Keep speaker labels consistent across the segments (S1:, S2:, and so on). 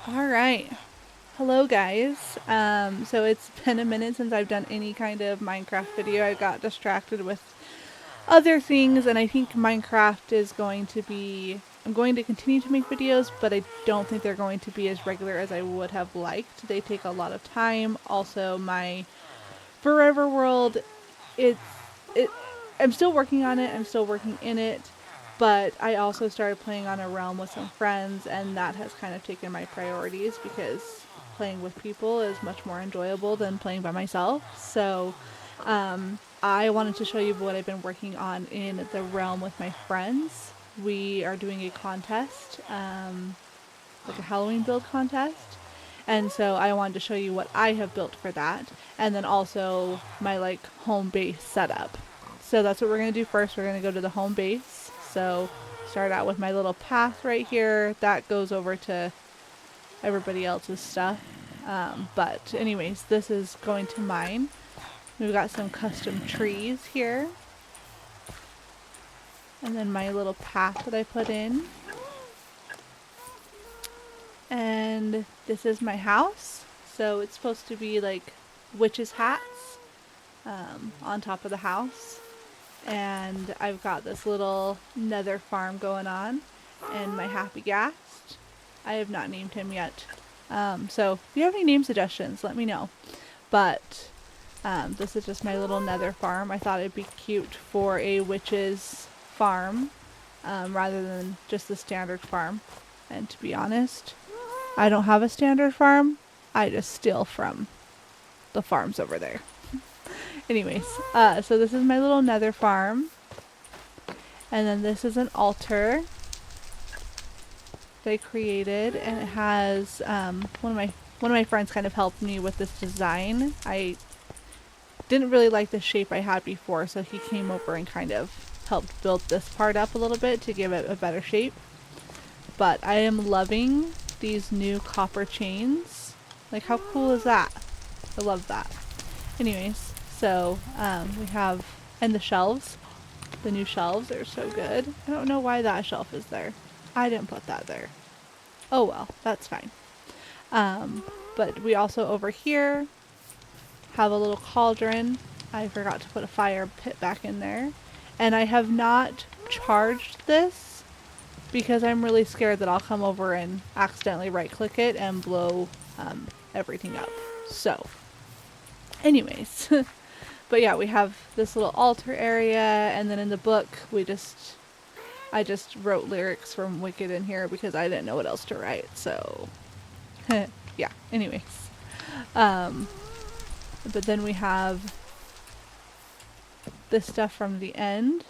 S1: All right. Hello, guys. So it's been a minute since I've done any kind of Minecraft video. I got distracted with other things, and I think Minecraft is going to be. I'm going to continue to make videos, but I don't think they're going to be as regular as I would have liked. They take a lot of time. Also, my Forever World, it's it. I'm still working on it. I'm still working in it, but I also started playing on a realm with some friends, and that has kind of taken my priorities because playing with people is much more enjoyable than playing by myself. So, I wanted to show you what I've been working on in the realm with my friends. We are doing a contest, like a Halloween build contest. And so I wanted to show you what I have built for that, and then also my like home base setup. So that's what we're gonna do first. We're gonna go to the home base. So start out with my little path right here. That goes over to everybody else's stuff. But anyways, this is going to mine. We've got some custom trees here. And then my little path that I put in. And this is my house. So it's supposed to be like witches' hats on top of the house. And I've got this little nether farm going on. And my happy ghast. I have not named him yet. So if you have any name suggestions, let me know. But this is just my little nether farm. I thought it'd be cute for a witch's farm rather than just the standard farm. And to be honest, I don't have a standard farm. I just steal from the farms over there. Anyways, so this is my little nether farm. And then this is an altar that I created, and it has one of my friends kind of helped me with this design. I didn't really like the shape I had before, so he came over and kind of helped build this part up a little bit to give it a better shape. But I am loving these new copper chains. Like, how cool is that? I love that. Anyways, so we have, and the shelves. The new shelves are so good. I don't know why that shelf is there. I didn't put that there. Oh well, that's fine. But we also over here have a little cauldron. I forgot to put a fire pit back in there. And I have not charged this because I'm really scared that I'll come over and accidentally right click it and blow everything up. So, anyways. But yeah, we have this little altar area, and then in the book, I just wrote lyrics from Wicked in here because I didn't know what else to write. So, yeah. Anyways, but then we have this stuff from the end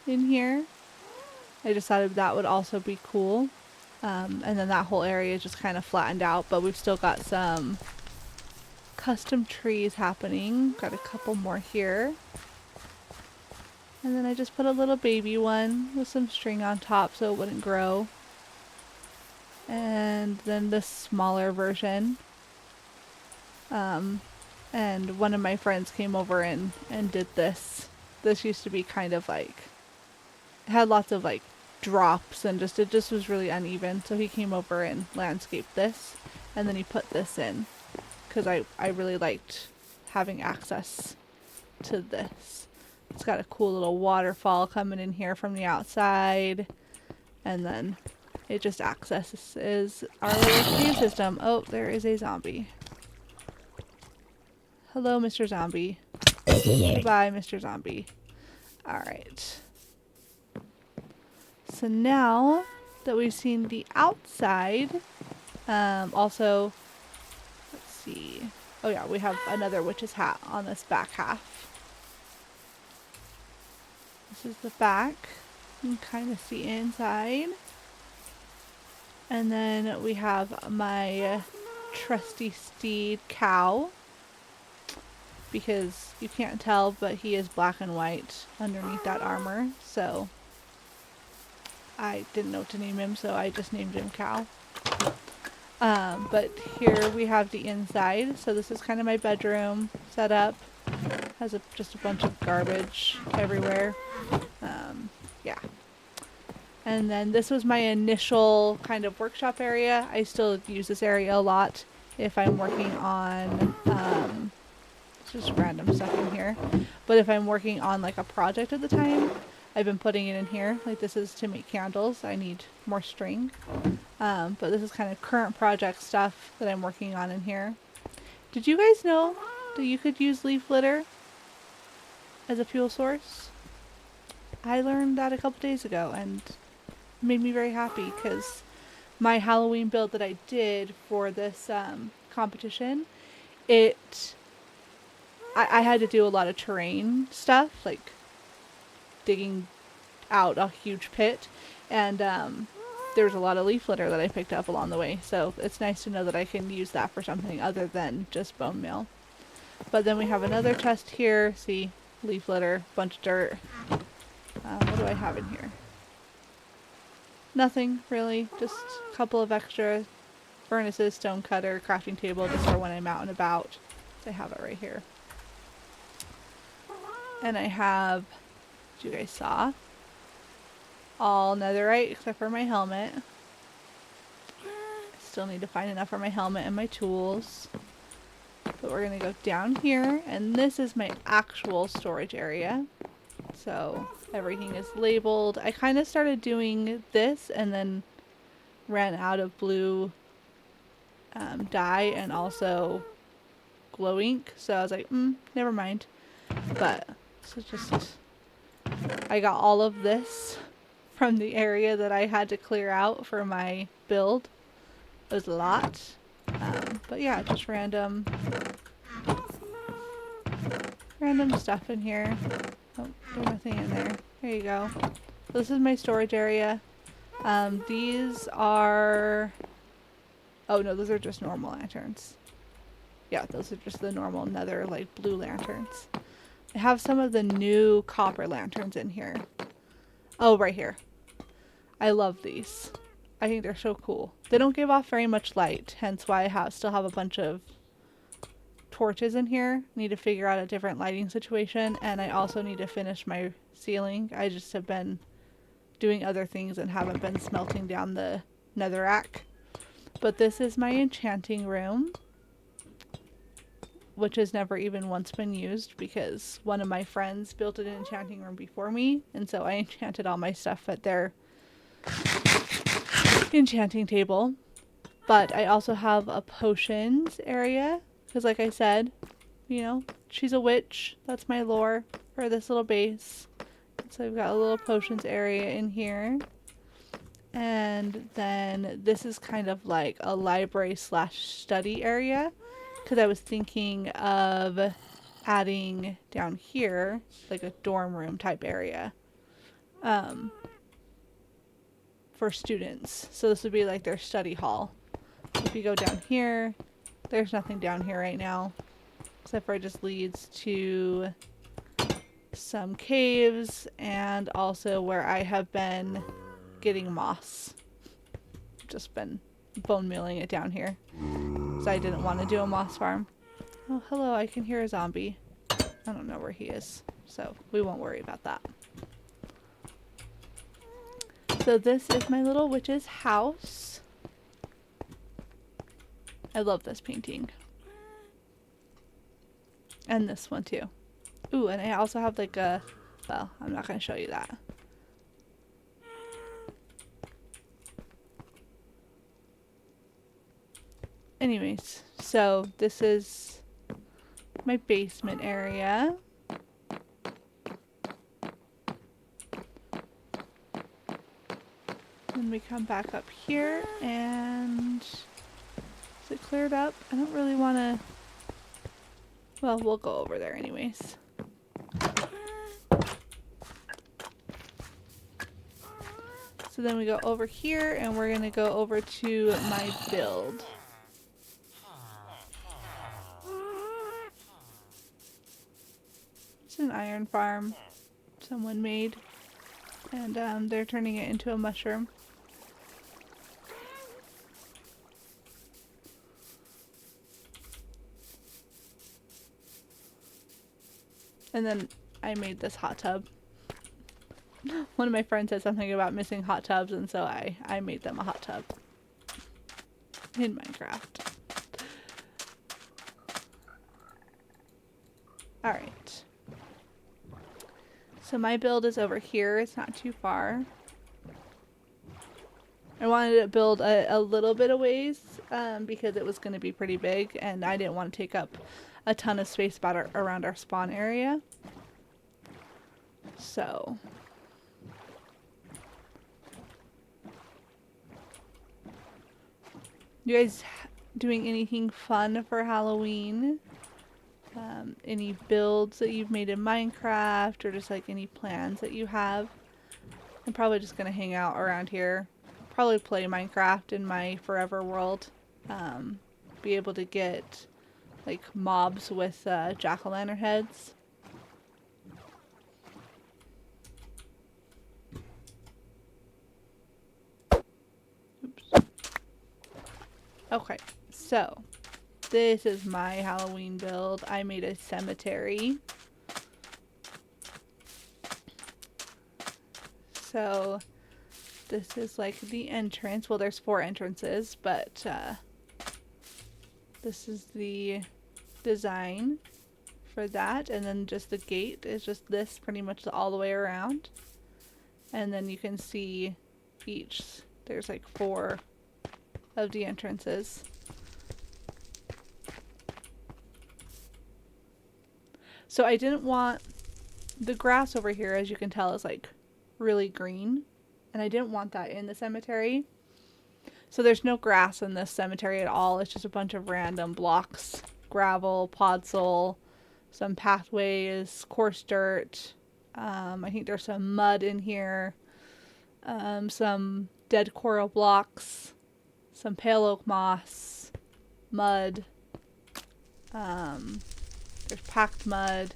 S1: in here. I decided that would also be cool, and then that whole area is just kind of flattened out. But we've still got some custom trees happening. Got a couple more here. And then I just put a little baby one with some string on top so it wouldn't grow. And then this smaller version. And one of my friends came over and did this. This used to be kind of like, it had lots of like drops and it just was really uneven. So he came over and landscaped this. And then he put this in because I really liked having access to this. It's got a cool little waterfall coming in here from the outside. And then it just accesses our little cave system. Oh, there is a zombie. Hello, Mr. Zombie. Goodbye, Mr. Zombie. Alright. So now that we've seen the outside, also, let's see. Oh yeah, we have another witch's hat on this back half. This is the back. You can kind of see inside. And then we have my trusty steed cow. Because you can't tell, but he is black and white underneath that armor. So I didn't know what to name him, so I just named him Cow. But here we have the inside. So this is kind of my bedroom setup. Has just a bunch of garbage everywhere. Yeah. And then this was my initial kind of workshop area. I still use this area a lot if I'm working on just random stuff in here. But if I'm working on like a project at the time, I've been putting it in here. Like this is to make candles. I need more string. But this is kind of current project stuff that I'm working on in here. Did you guys know that you could use leaf litter as a fuel source? I learned that a couple days ago and it made me very happy because my Halloween build that I did for this competition, it I had to do a lot of terrain stuff, like digging out a huge pit, and there was a lot of leaf litter that I picked up along the way, so it's nice to know that I can use that for something other than just bone meal. But then we have another chest here, see, leaf litter, bunch of dirt. What do I have in here? Nothing, really, just a couple of extra furnaces, stone cutter, crafting table, just for when I'm out and about. I have it right here. And I have, as you guys saw, all netherite except for my helmet. Still need to find enough for my helmet and my tools. But we're going to go down here, and this is my actual storage area. So everything is labeled. I kind of started doing this and then ran out of blue dye and also glow ink. So I was like, never mind. But so just, I got all of this from the area that I had to clear out for my build. It was a lot. But yeah, just random stuff in here. Oh, there's nothing in there. There you go. So this is my storage area. These are... Oh no, those are just normal lanterns. Yeah, those are just the normal nether, like, blue lanterns. I have some of the new copper lanterns in here. Oh, right here. I love these. I think they're so cool. They don't give off very much light, hence why I still have a bunch of torches in here. Need to figure out a different lighting situation, and I also need to finish my ceiling. I just have been doing other things and haven't been smelting down the netherrack. But this is my enchanting room, which has never even once been used because one of my friends built an enchanting room before me, and so I enchanted all my stuff at their enchanting table. But I also have a potions area because, like I said, you know, she's a witch. That's my lore for this little base. So I've got a little potions area in here. And then this is kind of like a library slash study area because I was thinking of adding down here like a dorm room type area for students. So this would be like their study hall. If you go down here, there's nothing down here right now except for it just leads to some caves and also where I have been getting moss. Just been bone mealing it down here. So I didn't want to do a moss farm. Oh, hello, I can hear a zombie. I don't know where he is, so we won't worry about that. So this is my little witch's house. I love this painting. And this one too. Ooh, and I also have like a, well, I'm not going to show you that. Anyways, so this is my basement area. Then we come back up here and is it cleared up? I don't really want to, well, we'll go over there anyways. So then we go over here and we're going to go over to my build. It's an iron farm someone made, and they're turning it into a mushroom. And then I made this hot tub. One of my friends said something about missing hot tubs, and so I made them a hot tub in Minecraft. Alright. So my build is over here. It's not too far. I wanted to build a little bit of ways because it was going to be pretty big, and I didn't want to take up a ton of space around our spawn area. So... You guys doing anything fun for Halloween? Any builds that you've made in Minecraft, or just like any plans that you have? I'm probably just gonna hang out around here. Probably play Minecraft in my forever world. Be able to get like mobs with jack-o'-lantern heads. Oops. Okay, so this is my Halloween build. I made a cemetery. So this is like the entrance. Well, there's 4 entrances, but this is the design for that. And then just the gate is just this pretty much all the way around. And then you can see there's like 4 of the entrances. So I didn't want the grass over here, as you can tell, is like really green, and I didn't want that in the cemetery. So there's no grass in this cemetery at all. It's just a bunch of random blocks, gravel, podzol, some pathways, coarse dirt. I think there's some mud in here, some dead coral blocks, some pale oak moss, mud, there's packed mud,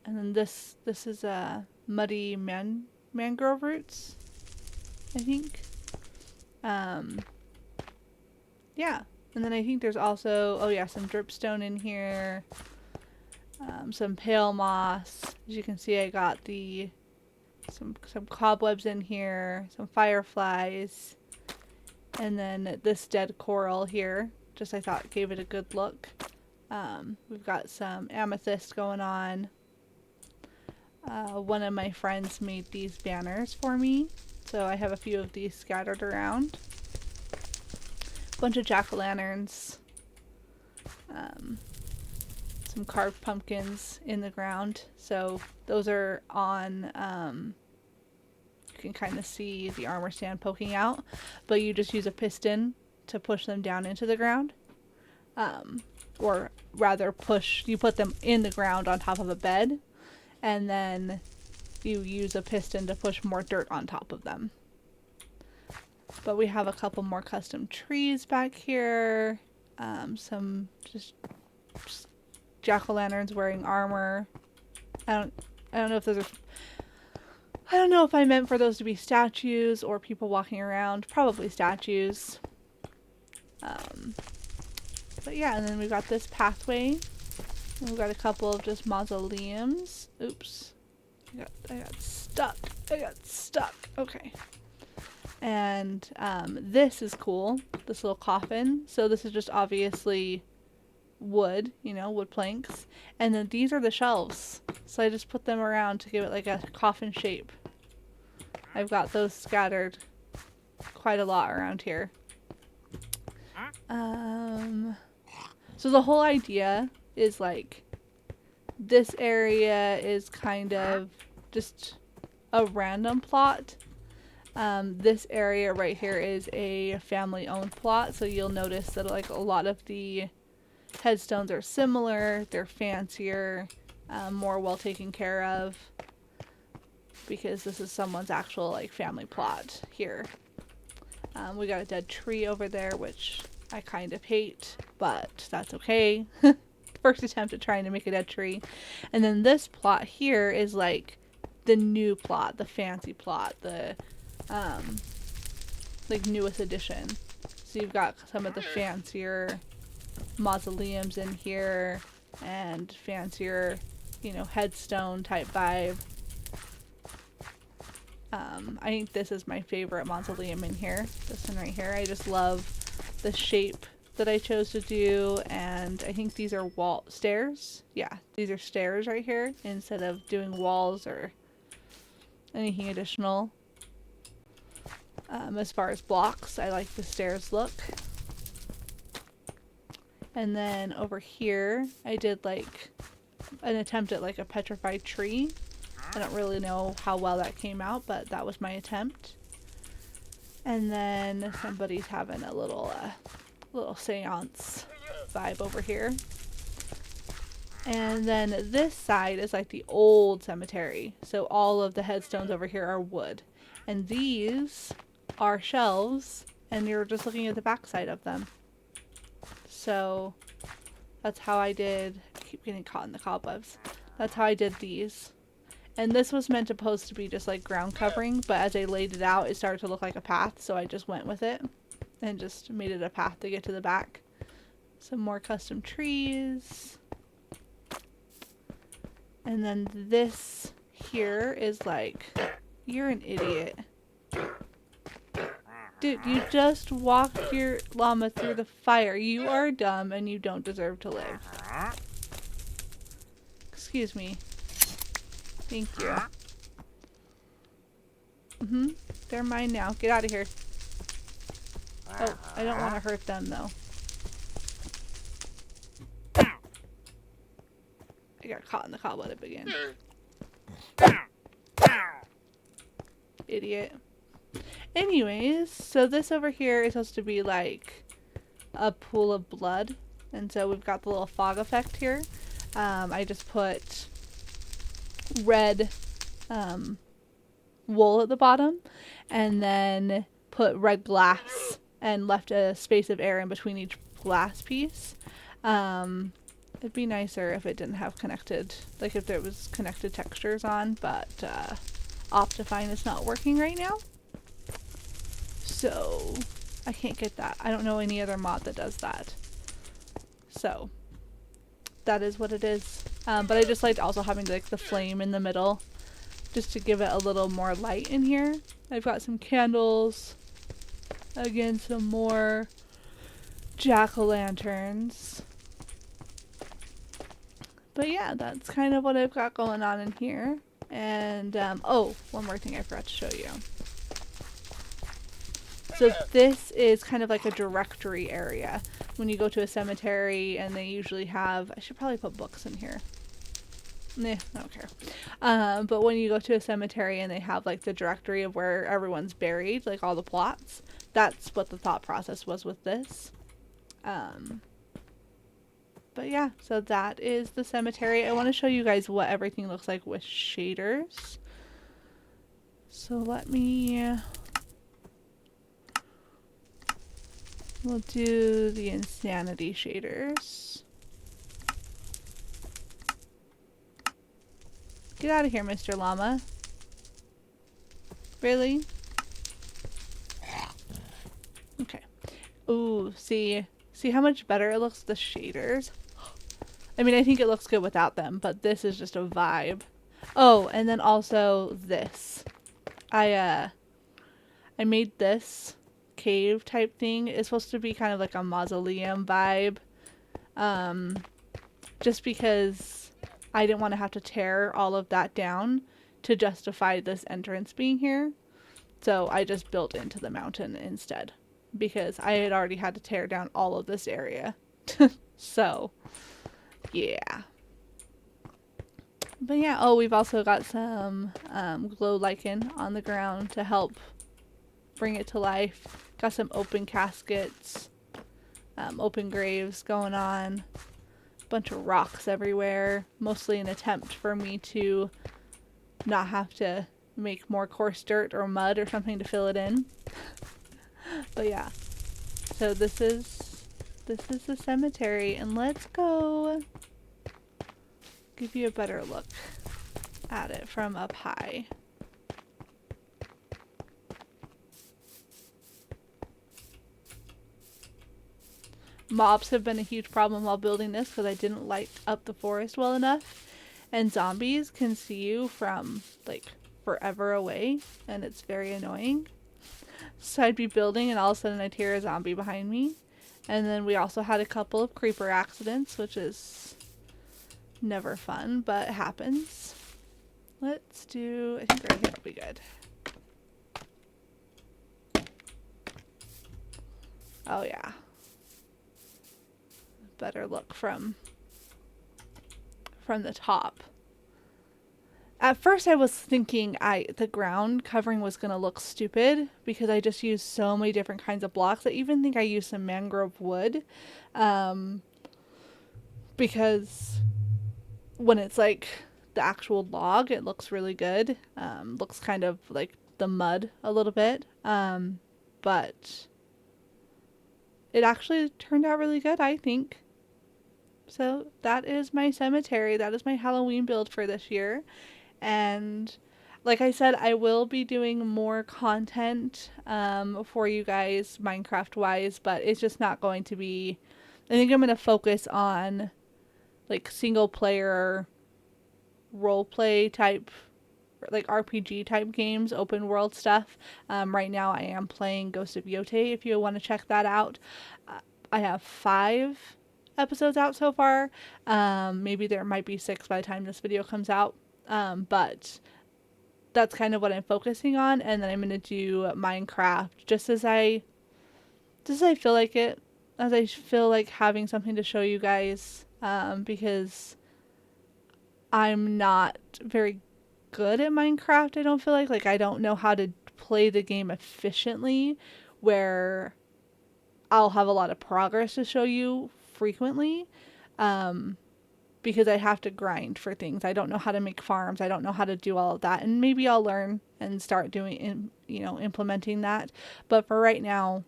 S1: and then this is muddy mangrove roots, I think. Yeah, and then I think there's also, oh yeah, some dripstone in here, some pale moss. As you can see, I got some cobwebs in here, some fireflies, and then this dead coral here, just I thought gave it a good look. We've got some amethyst going on. One of my friends made these banners for me, so I have a few of these scattered around. Bunch of jack-o'-lanterns. Some carved pumpkins in the ground, so those are on, you can kind of see the armor stand poking out, but you just use a piston to push them down into the ground. Or rather you put them in the ground on top of a bed, and then you use a piston to push more dirt on top of them. But we have a couple more custom trees back here, some just jack-o'-lanterns wearing armor. I don't know if those are, I don't know if I meant for those to be statues or people walking around. Probably statues. But yeah, and then we've got this pathway. And we've got a couple of just mausoleums. Oops. I got stuck. Okay. And this is cool. This little coffin. So this is just obviously wood, wood planks. And then these are the shelves. So I just put them around to give it like a coffin shape. I've got those scattered quite a lot around here. So the whole idea is like this area is kind of just a random plot. This area right here is a family owned plot, so you'll notice that like a lot of the headstones are similar, they're fancier, more well taken care of, because this is someone's actual like family plot here. We got a dead tree over there, which I kind of hate, but that's okay. First attempt at trying to make a dead tree. And then this plot here is like the new plot, the fancy plot, the like newest edition. So you've got some of the fancier mausoleums in here and fancier, headstone type vibe. I think this is my favorite mausoleum in here. This one right here. I just love the shape that I chose to do, and I think these are stairs. Yeah, these are stairs right here instead of doing walls or anything additional. As far as blocks, I like the stairs look. And then over here, I did like an attempt at like a petrified tree. I don't really know how well that came out, but that was my attempt. And then somebody's having a little seance vibe over here. And then this side is like the old cemetery. So all of the headstones over here are wood. And these are shelves, and you're just looking at the back side of them. So that's how I did. I keep getting caught in the cobwebs. That's how I did these. And this was meant supposed to be just like ground covering, but as I laid it out, it started to look like a path, so I just went with it and just made it a path to get to the back. Some more custom trees. And then this here is like, you're an idiot. Dude, you just walked your llama through the fire. You are dumb and you don't deserve to live. Excuse me. Thank you. They're mine now. Get out of here. Oh, I don't want to hurt them though. I got caught in the cobweb again. Idiot. Anyways, so this over here is supposed to be like a pool of blood. And so we've got the little fog effect here. I just put red wool at the bottom and then put red glass and left a space of air in between each glass piece. It'd be nicer if it didn't have connected, like if there was connected textures on, but Optifine is not working right now. So I can't get that. I don't know any other mod that does that. So that is what it is. But I just liked also having like the flame in the middle just to give it a little more light in here. I've got some candles. Again, some more jack-o'-lanterns. But yeah, that's kind of what I've got going on in here. And, oh, one more thing I forgot to show you. So this is kind of like a directory area. When you go to a cemetery and they usually have, I should probably put books in here. Nah, I don't care. But when you go to a cemetery and they have like the directory of where everyone's buried, like all the plots, that's what the thought process was with this. But yeah, so that is the cemetery. I want to show you guys what everything looks like with shaders. So let me... We'll do the insanity shaders. Get out of here, Mr. Llama. Really? Okay. Ooh, see how much better it looks, the shaders? I mean, I think it looks good without them, but this is just a vibe. Oh, and then also this. I made this cave type thing. It's supposed to be kind of like a mausoleum vibe. Just because I didn't want to have to tear all of that down to justify this entrance being here. So I just built into the mountain instead because I had already had to tear down all of this area. So, yeah. But yeah, oh, we've also got some glow lichen on the ground to help bring it to life. Got some open caskets, open graves going on. Bunch of rocks everywhere. Mostly an attempt for me to not have to make more coarse dirt or mud or something to fill it in. But yeah. So this is the cemetery, and let's go give you a better look at it from up high. Mobs have been a huge problem while building this because I didn't light up the forest well enough, and zombies can see you from like forever away, and it's very annoying. So I'd be building and all of a sudden I'd hear a zombie behind me. And then we also had a couple of creeper accidents, which is never fun, but it happens. Let's do, I think right here will be good. Oh yeah. Better look from the top. At first I was thinking the ground covering was going to look stupid because I just used so many different kinds of blocks. I even think I used some mangrove wood because when it's like the actual log, it looks really good. Looks kind of like the mud a little bit, but it actually turned out really good, I think. So that is my cemetery. That is my Halloween build for this year. And like I said, I will be doing more content for you guys Minecraft wise, but it's just not going to be, I think I'm going to focus on like single player role play type, like RPG type games, open world stuff. Right now I am playing Ghost of Yotei if you want to check that out. I have 5 episodes out so far. Maybe there might be 6 by the time this video comes out. But that's kind of what I'm focusing on, and then I'm going to do Minecraft just as I feel like it, as I feel like having something to show you guys, because I'm not very good at Minecraft. I don't feel like I don't know how to play the game efficiently where I'll have a lot of progress to show you frequently. Because I have to grind for things. I don't know how to make farms. I don't know how to do all of that. And maybe I'll learn and start doing, implementing that. But for right now,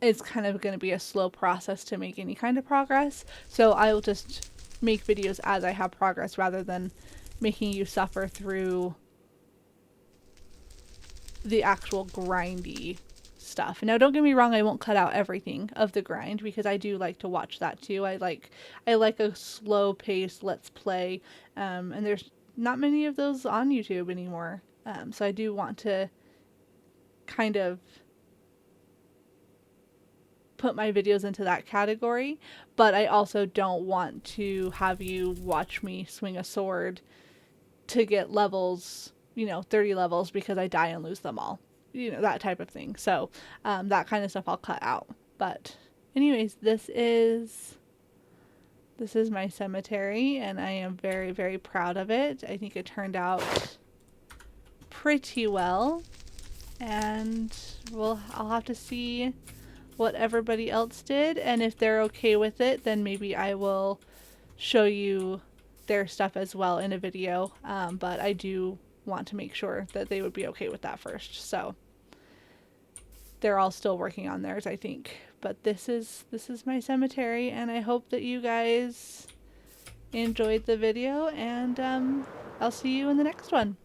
S1: it's kind of going to be a slow process to make any kind of progress. So I'll just make videos as I have progress rather than making you suffer through the actual grindy stuff. Now don't get me wrong, I won't cut out everything of the grind because I do like to watch that too. I like a slow paced let's play, and there's not many of those on YouTube anymore, so I do want to kind of put my videos into that category, but I also don't want to have you watch me swing a sword to get levels, 30 levels because I die and lose them all. That type of thing. So that kind of stuff I'll cut out. But anyways, this is my cemetery, and I am very, very proud of it. I think it turned out pretty well, and I'll have to see what everybody else did, and if they're okay with it, then maybe I will show you their stuff as well in a video. But I do want to make sure that they would be okay with that first. So they're all still working on theirs, I think. But this is my cemetery, and I hope that you guys enjoyed the video, and I'll see you in the next one.